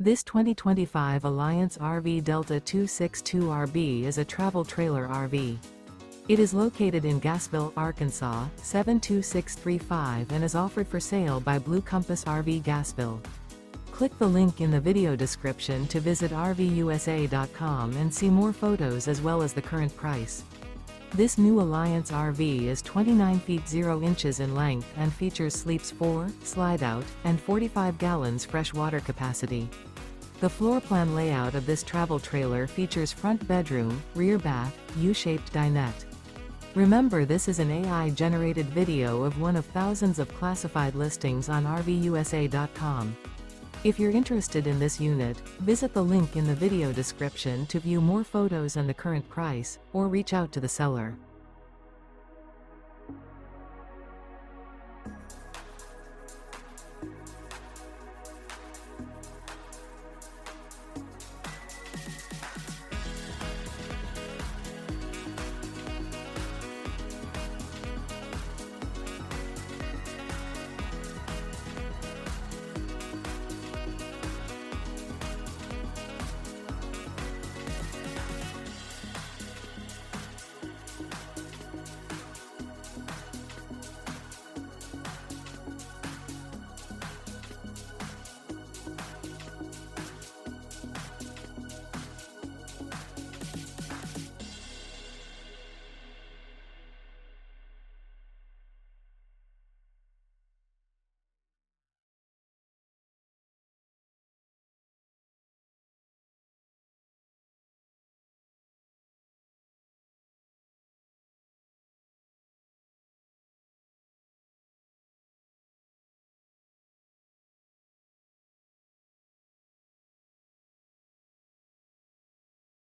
This 2025 Alliance RV Delta 262RB is a travel trailer RV. It is located in Gassville, Arkansas, 72635 and is offered for sale by Blue Compass RV Gassville. Click the link in the video description to visit RVUSA.com and see more photos as well as the current price. This new Alliance RV is 29 feet 0 inches in length and features sleeps 4, slide-out, and 45 gallons fresh water capacity. The floor plan layout of this travel trailer features front bedroom, rear bath, U-shaped dinette. Remember, this is an AI-generated video of one of thousands of classified listings on RVUSA.com. If you're interested in this unit, visit the link in the video description to view more photos and the current price, or reach out to the seller.